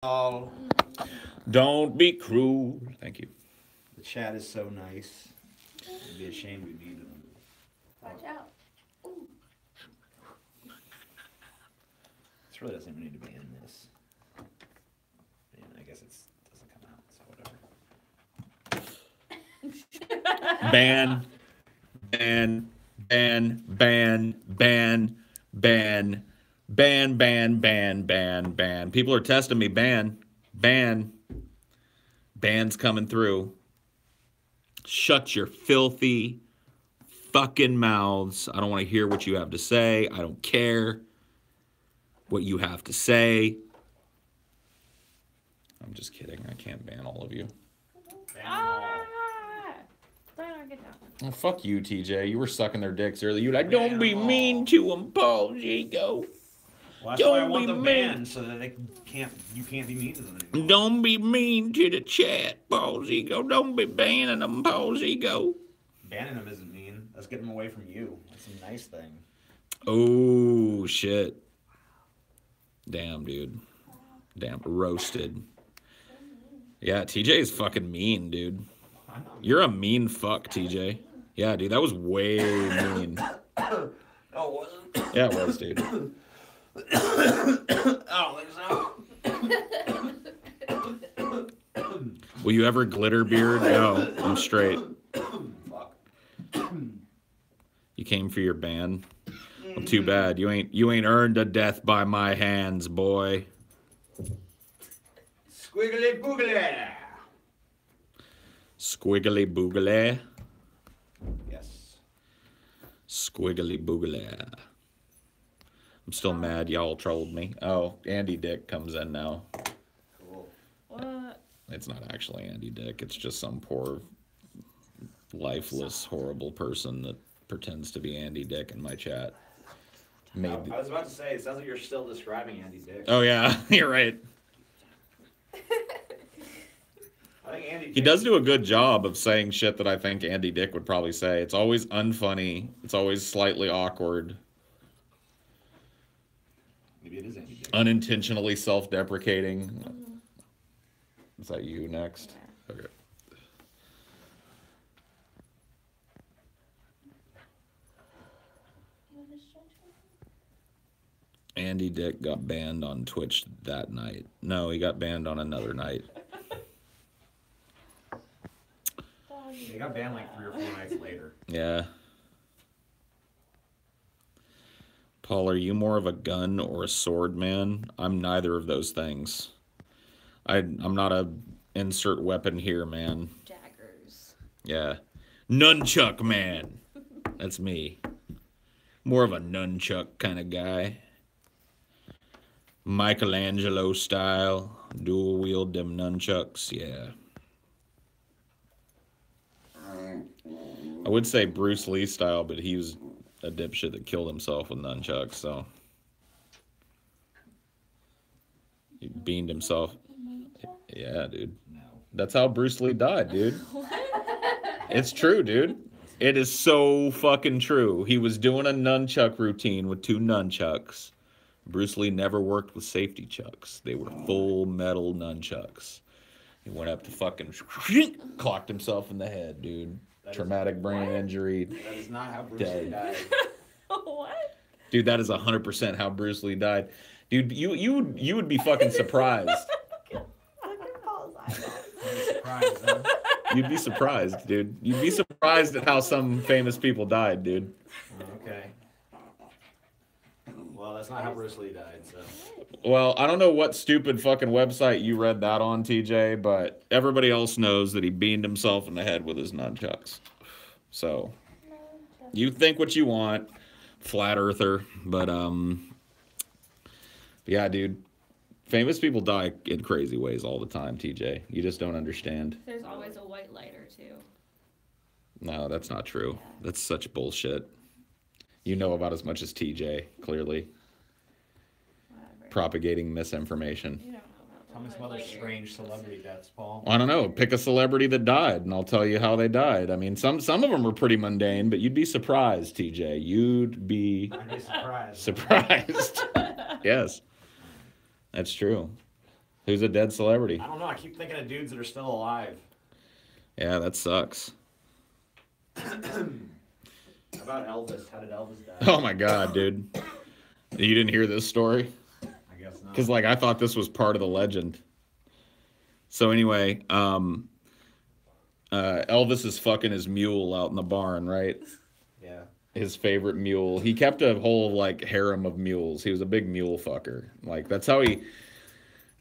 Oh, Don't be cruel. Thank you. the chat is so nice. I'd be ashamed to be them. Watch out. This really doesn't even need to be in this. And I guess it doesn't come out, so whatever. Ban. Ban. Ban. Ban. Ban. Ban. Ban. Ban. Ban. Ban. Ban. People are testing me. Ban. Ban. Ban's coming through. Shut your filthy fucking mouths. I don't want to hear what you have to say. I don't care what you have to say. I'm just kidding. I can't ban all of you. Get down. Oh, fuck you, TJ. You were sucking their dicks earlier. You like, don't be mean to them, Paul Gigo. Well, that's why I want them banned, so that you can't be mean to them anymore. Don't be mean to the chat, Paul Gigo. Don't be banning them, Paul Gigo. Banning them isn't mean. Let's get them away from you. That's a nice thing. Oh, shit. Damn, dude. Damn, roasted. Yeah, TJ is fucking mean, dude. You're a mean fuck, TJ. Yeah, dude, that was way mean. Oh, was it? Yeah, it was, dude. I don't think so. Will you ever glitter beard? No, I'm straight. Fuck. You came for your ban? Well, too bad. You ain't earned a death by my hands, boy. Squiggly boogly. Squiggly boogly. Yes. Squiggly boogly. I'm still mad y'all trolled me. Oh, Andy Dick comes in now. Cool. What? It's not actually Andy Dick. It's just some poor, lifeless, horrible person that pretends to be Andy Dick in my chat. I was about to say, it sounds like you're still describing Andy Dick. Oh, yeah. You're right. I think Andy He Dick does do a good job of saying shit that I think Andy Dick would probably say. It's always unfunny. It's always slightly awkward. Maybe it is Andy Dick. Unintentionally self-deprecating. Is that you next? Okay. Andy Dick got banned on Twitch that night. No, he got banned on another night. He got banned like 3 or 4 nights later. Yeah. Paul, are you more of a gun or a sword man? I'm neither of those things. I'm not a insert weapon here, man. Daggers. Yeah. Nunchuck man. That's me. More of a nunchuck kind of guy. Michelangelo style. Dual wield them nunchucks. Yeah. I would say Bruce Lee style, but he was a dipshit that killed himself with nunchucks, so. He beamed himself. Yeah, dude. No. That's how Bruce Lee died, dude. It's true, dude. It is so fucking true. He was doing a nunchuck routine with 2 nunchucks. Bruce Lee never worked with safety chucks. They were full metal nunchucks. He went up to fucking clocked himself in the head, dude. Traumatic brain injury. That is not how Bruce Lee died. What? Dude, that is 100% how Bruce Lee died. Dude, you would be fucking surprised. I'm surprised, huh? You'd be surprised, dude. You'd be surprised at how some famous people died, dude. Okay. Well, that's not how Bruce Lee died, so. Well, I don't know what stupid fucking website you read that on, TJ, but everybody else knows that he beamed himself in the head with his nunchucks. So, you think what you want, flat earther, but yeah, dude. Famous people die in crazy ways all the time, TJ. You just don't understand. There's always a white lighter, too. No, that's not true. That's such bullshit. You know about as much as TJ, clearly. Whatever. Propagating misinformation. You don't know about Tell me some white other lighter. strange celebrity deaths, Paul. I don't know. Pick a celebrity that died, and I'll tell you how they died. I mean, some of them were pretty mundane, but you'd be surprised, TJ. You'd be I'd be surprised. surprised. Yes, that's true. Who's a dead celebrity? I don't know. I keep thinking of dudes that are still alive. Yeah, that sucks. How about Elvis? How did Elvis die? Oh my God, dude. You didn't hear this story? I guess not. Because, like, I thought this was part of the legend. So anyway, Elvis is fucking his mule out in the barn, right? Yeah. His favorite mule. He kept a whole, like, harem of mules. He was a big mule fucker. Like, that's how he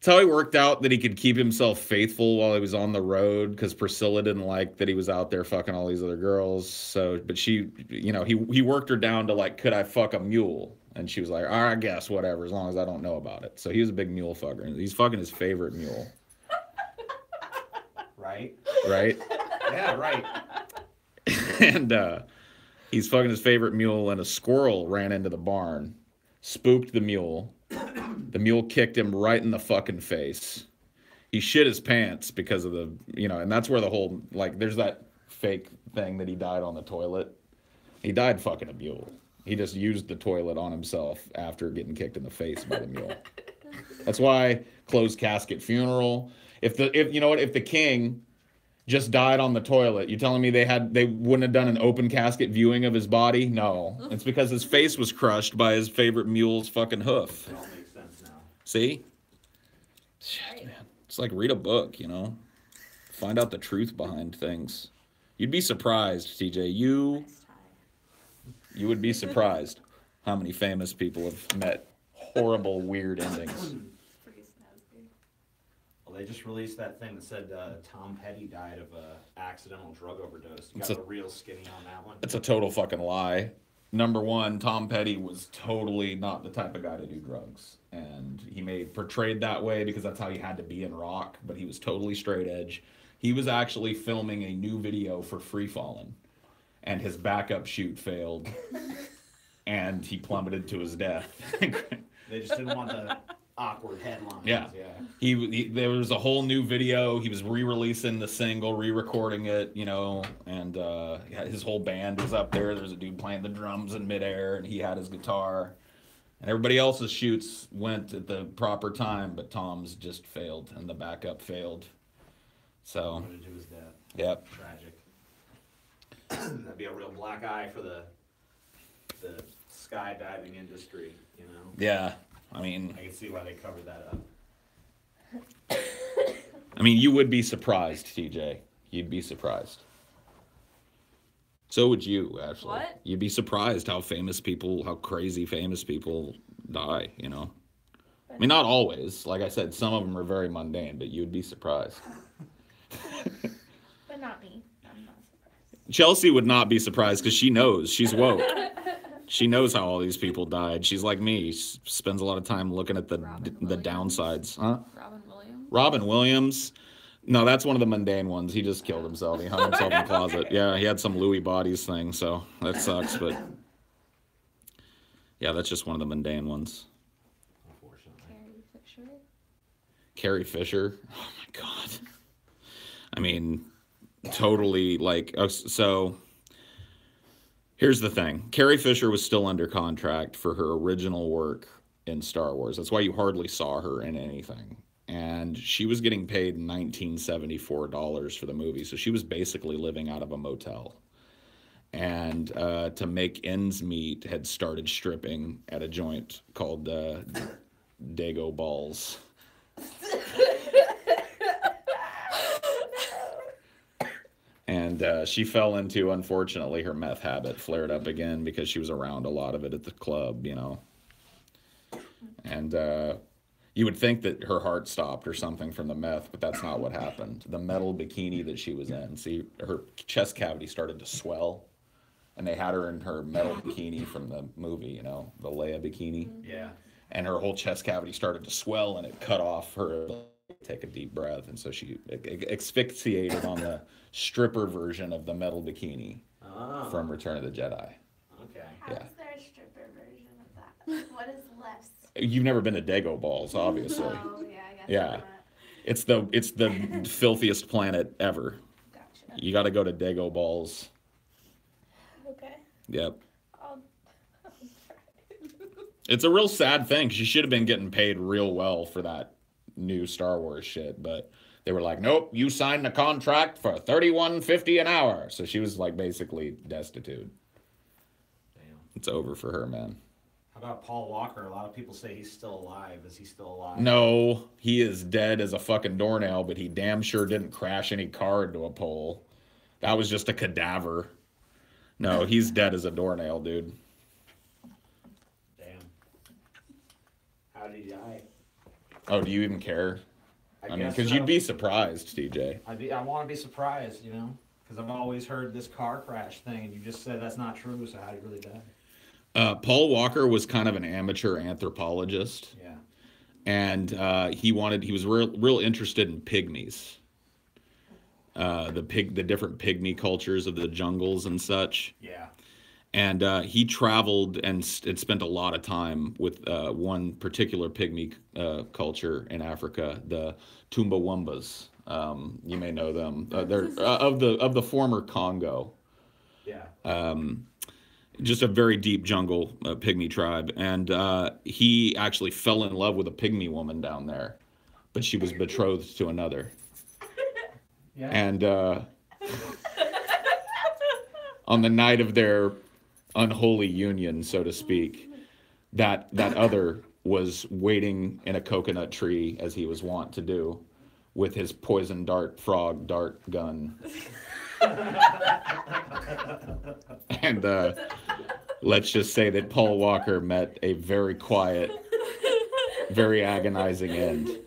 worked out that he could keep himself faithful while he was on the road, because Priscilla didn't like that he was out there fucking all these other girls. So, but she, you know, he worked her down to, like, could I fuck a mule? And she was like, all right, I guess, whatever, as long as I don't know about it. So he was a big mule fucker. And he's fucking his favorite mule. Right? Right? Yeah, right. And he's fucking his favorite mule, and a squirrel ran into the barn, spooked the mule. The mule kicked him right in the fucking face. He shit his pants because of the, you know, and that's where the whole, like, there's that fake thing that he died on the toilet. He died fucking a mule. He just used the toilet on himself after getting kicked in the face by the mule. That's why closed casket funeral. If you know what, if the king just died on the toilet, you telling me they wouldn't have done an open casket viewing of his body? No. It's because his face was crushed by his favorite mule's fucking hoof. It all makes sense now. See? Shit, man. It's like read a book, you know? Find out the truth behind things. You'd be surprised, TJ. You would be surprised how many famous people have met horrible, weird endings. Well, they just released that thing that said Tom Petty died of a accidental drug overdose. You It's got a- the real skinny on that one? It's a total fucking lie. Number one, Tom Petty was totally not the type of guy to do drugs. And he portrayed that way because that's how he had to be in rock, but he was totally straight edge. He was actually filming a new video for Free Fallin', and his backup shoot failed, and he plummeted to his death. They just didn't want the awkward headlines. Yeah. There was a whole new video. He was re-releasing the single, re-recording it, you know, and his whole band was up there. There's a dude playing the drums in midair, and he had his guitar. And everybody else's shoots went at the proper time, but Tom's just failed, and the backup failed. So, Plummeted to his death. yep. Tragic. That'd be a real black eye for the skydiving industry, you know? Yeah, I mean, I can see why they covered that up. you would be surprised, TJ. You'd be surprised. So would you, Ashley. What? You'd be surprised how crazy famous people die, you know? I mean, not always. Like I said, some of them are very mundane, but you'd be surprised. But not me. I'm not surprised. Chelsea would not be surprised because she knows. She's woke. She knows how all these people died. She's like me. She spends a lot of time looking at the downsides. Huh? Robin Williams? Robin Williams. No, that's one of the mundane ones. He just killed himself. He hung himself in the closet. Yeah, he had some Louis bodies thing, so that sucks. But yeah, that's just one of the mundane ones. Unfortunately. Carrie Fisher? Carrie Fisher. Oh my God. I mean, totally like, so here's the thing. Carrie Fisher was still under contract for her original work in Star Wars. That's why you hardly saw her in anything. And she was getting paid $1974 for the movie. So she was basically living out of a motel. And to make ends meet, had started stripping at a joint called Dago Balls. And she fell into, unfortunately, her meth habit flared up again because she was around a lot of it at the club, you know. And you would think that her heart stopped or something from the meth, but that's not what happened. The metal bikini that she was in, see, her chest cavity started to swell. And they had her in her metal bikini from the movie, you know, the Leia bikini. Yeah. And her whole chest cavity started to swell, and it cut off her ability to take a deep breath. And so she asphyxiated on the stripper version of the metal bikini from Return of the Jedi. Okay. How Yeah. is there a stripper version of that? What is less? You've never been to Dago Balls, obviously. Oh, yeah, I guess. Yeah. not. It's the filthiest planet ever. Gotcha. You got to go to Dago Balls. Okay. Yep. I'll It's a real sad thing. She should have been getting paid real well for that new Star Wars shit, but they were like, nope, you signed a contract for $31.50 an hour. So she was like basically destitute. Damn. It's over for her, man. How about Paul Walker? A lot of people say he's still alive. Is he still alive? No, he is dead as a fucking doornail, but he damn sure didn't crash any car into a pole. That was just a cadaver. No, he's dead as a doornail, dude. Damn. How did he die? Oh, do you even care? I mean, guess because so. you'd be surprised, TJ. I want to be surprised, you know, because I've always heard this car crash thing, and you just said that's not true. So how did he really die? Paul Walker was kind of an amateur anthropologist, Yeah. and he was real interested in pygmies, the different pygmy cultures of the jungles and such. Yeah. And he traveled and spent a lot of time with one particular pygmy culture in Africa, the Tumbawambas. You may know them. They're of the former Congo. Yeah. Just a very deep jungle pygmy tribe. And he actually fell in love with a pygmy woman down there, but she was betrothed to another. Yeah. And on the night of their unholy union, so to speak, that other was waiting in a coconut tree, as he was wont to do, with his poison frog dart gun. And let's just say that Paul Walker met a very quiet, very agonizing end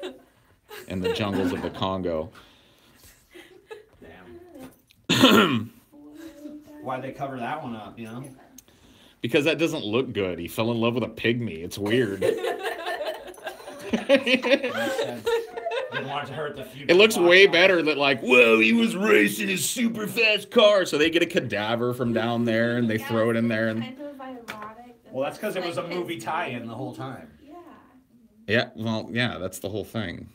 in the jungles of the Congo. Damn. Why'd they cover that one up, you know? Because that doesn't look good. He fell in love with a pygmy. It's weird. Makes sense. Didn't want to hurt the future. It looks way better that, like, whoa, he was racing his super fast car. So they get a cadaver from down there and they throw it in there. And Kind of ironic. Well, that's because it was a movie tie-in the whole time. Yeah. yeah, well, yeah, that's the whole thing.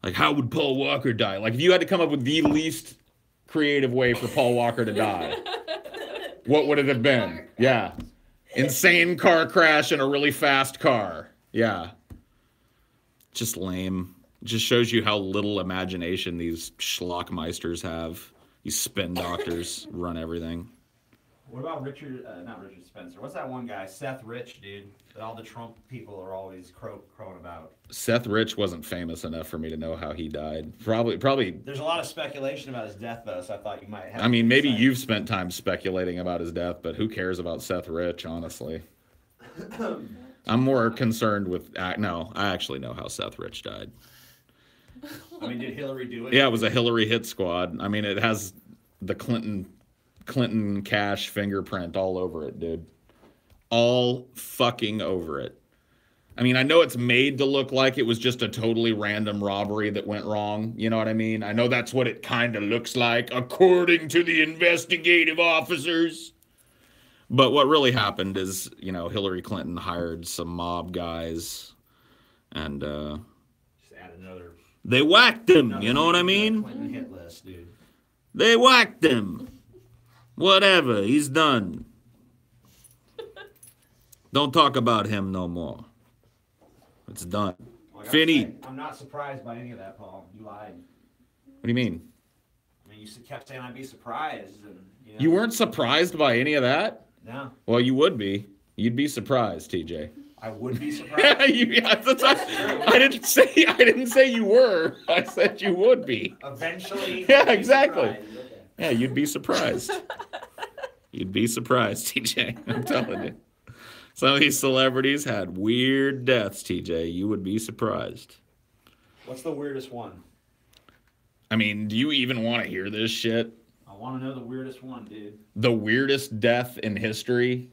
Like, how would Paul Walker die? Like, if you had to come up with the least creative way for Paul Walker to die, what would it have been? Yeah. Insane car crash in a really fast car. Yeah. Just lame. Just shows you how little imagination these schlockmeisters have. These spin doctors run everything. What about not Richard Spencer? What's that one guy? Seth Rich, dude. That all the Trump people are always crowing about. Seth Rich wasn't famous enough for me to know how he died. Probably. There's a lot of speculation about his death, though, so I thought you might have. I mean, maybe insight. you've spent time speculating about his death, but who cares about Seth Rich, honestly? I'm more concerned with... No, I actually know how Seth Rich died. I mean, did Hillary do it? Yeah, it was a Hillary hit squad. I mean, it has the Clinton cash fingerprint all over it, dude. All fucking over it. I mean, I know it's made to look like it was just a totally random robbery that went wrong. You know what I mean? I know that's what it kind of looks like, according to the investigative officers. But what really happened is, you know, Hillary Clinton hired some mob guys and Just add another. they whacked him. You know what I mean? Clinton hit list, dude. They whacked him. Whatever, he's done. Don't talk about him no more. It's done. Well, I gotta Finny. say, I'm not surprised by any of that, Paul. You lied. What do you mean? I mean, you kept saying I'd be surprised, and you know. You weren't surprised by any of that? No, Well, you would be. You'd be surprised, TJ. I would be surprised. I didn't say you were. I said you would be. Eventually. Yeah, I'd be exactly. surprised. Okay. Yeah, you'd be surprised. You'd be surprised, TJ. I'm telling you. Some of these celebrities had weird deaths, TJ. You would be surprised. What's the weirdest one? I mean, do you even want to hear this shit? I want to know the weirdest one, dude. The weirdest death in history?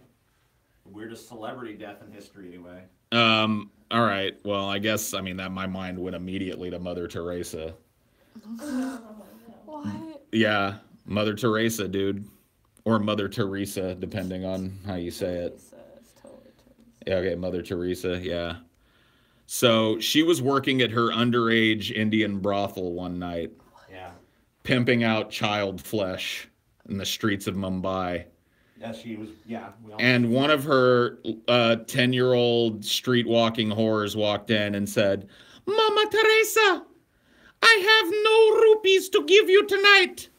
The weirdest celebrity death in history, anyway. All right. Well, I guess, that my mind went immediately to Mother Teresa. What? Yeah, Mother Teresa, dude. Or Mother Teresa, depending on how you say it. It's totally Teresa. Yeah, okay, Mother Teresa, yeah. So she was working at her underage Indian brothel one night, Yeah. pimping out child flesh in the streets of Mumbai. Yeah, she was, yeah. And one of her 10-year-old street walking whores walked in and said, Mama Teresa, I have no rupees to give you tonight.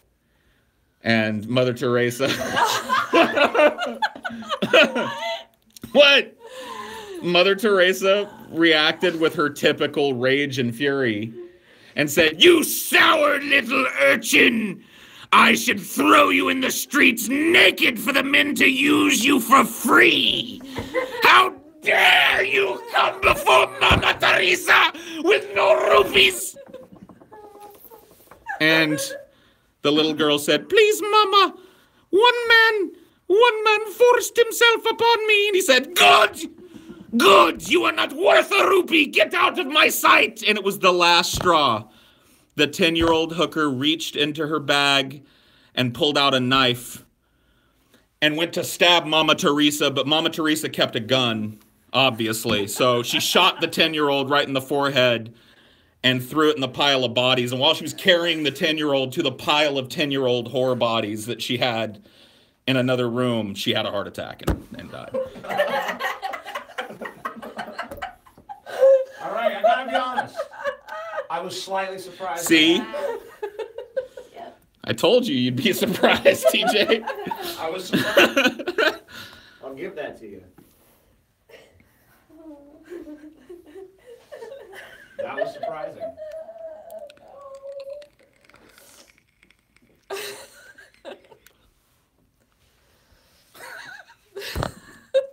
And Mother Teresa. What? Mother Teresa reacted with her typical rage and fury and said, "You sour little urchin! I should throw you in the streets naked for the men to use you for free! How dare you come before Mama Teresa with no rupees!" And the little girl said, "Please, Mama, one man forced himself upon me." And he said, Good, you are not worth a rupee. Get out of my sight." And it was the last straw. The 10-year-old hooker reached into her bag and pulled out a knife and went to stab Mama Teresa, but Mama Teresa kept a gun, obviously. So she shot the 10-year-old right in the forehead and threw it in the pile of bodies. And while she was carrying the 10-year-old to the pile of 10-year-old horror bodies that she had in another room, she had a heart attack and died. All right, I gotta be honest. I was slightly surprised. See? Yep. I told you you'd be surprised, TJ. I was surprised. I'll give that to you. That was surprising.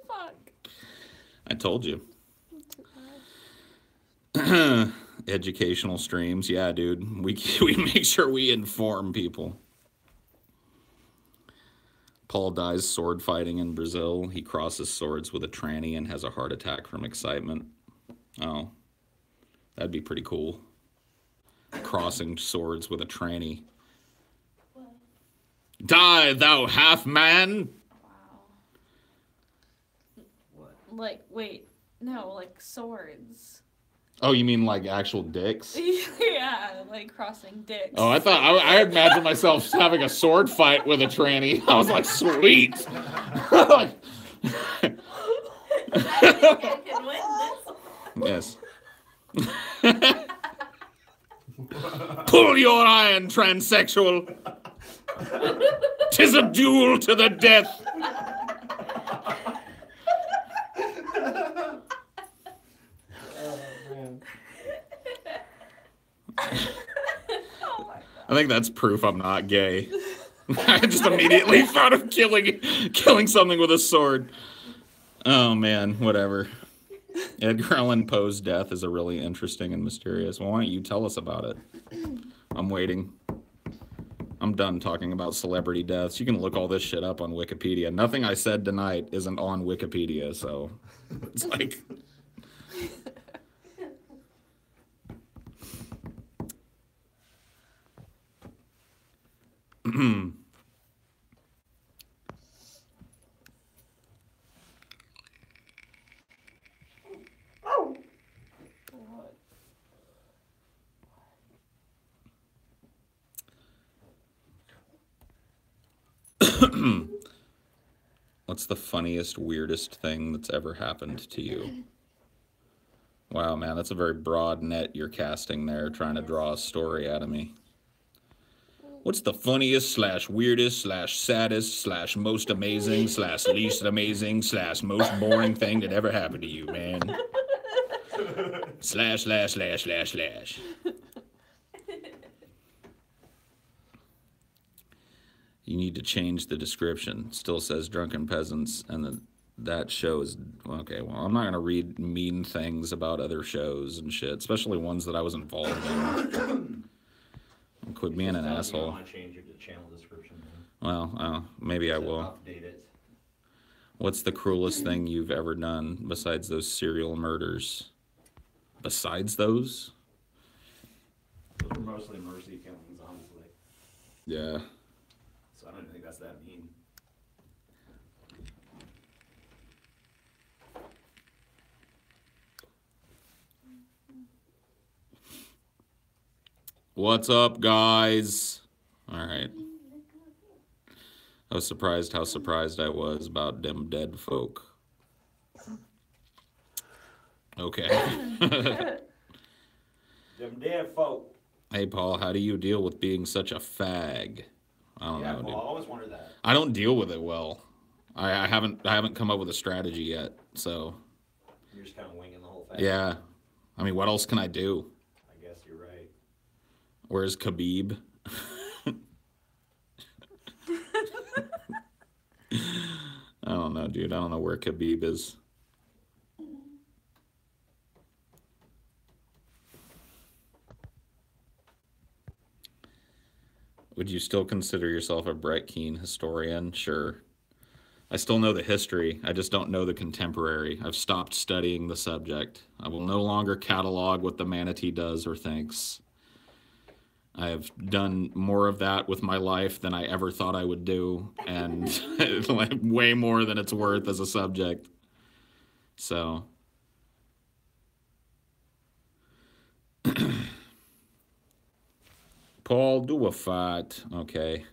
Fuck. I told you. Educational streams. Yeah, dude. We make sure we inform people. Paul dies sword fighting in Brazil. He crosses swords with a tranny and has a heart attack from excitement. Oh, that'd be pretty cool. Crossing swords with a tranny. Die, thou half man! Wow. What? Like, wait. No, like swords. Oh, you mean like actual dicks? Yeah, like crossing dicks. Oh, I thought I imagined myself having a sword fight with a tranny. I was like, sweet. Like, I can win this. yes. Pull your iron, transsexual. 'Tis a duel to the death. I think that's proof I'm not gay. I just immediately thought of killing something with a sword. Oh man, whatever. Edgar Allan Poe's death is a really interesting and mysterious. Well, why don't you tell us about it? I'm waiting. I'm done talking about celebrity deaths. You can look all this shit up on Wikipedia. Nothing I said tonight isn't on Wikipedia, so it's like... What's the funniest, weirdest thing that's ever happened to you? Wow, man, that's a very broad net you're casting there, trying to draw a story out of me. What's the funniest / weirdest / saddest / most amazing / least amazing / most boring thing that ever happened to you, man? //////. You need to change the description. Still says Drunken Peasants, and that show is... Okay, well, I'm not going to read mean things about other shows and shit, especially ones that I was involved in. Quit being an asshole. I want to change your channel description. Well, maybe I will. Update it. What's the cruelest thing you've ever done besides those serial murders? Besides those? Those were mostly mercy killings, honestly. Yeah. So I don't think that's that mean. What's up, guys? All right. I was surprised how surprised I was about them dead folk. Okay. Them dead folk. Hey, Paul, how do you deal with being such a fag? I don't Yeah, know, well, I dude. always wondered that. I don't deal with it well. I haven't come up with a strategy yet. So You're just kind of winging the whole thing. yeah, I mean, what else can I do? I guess you're right. Where's Khabib? I don't know, dude. I don't know where Khabib is. Would you still consider yourself a Brett Keane historian? Sure. I still know the history. I just don't know the contemporary. I've stopped studying the subject. I will no longer catalog what the manatee does or thinks. I have done more of that with my life than I ever thought I would do, and like way more than it's worth as a subject. So, Paul, do a fight. Okay.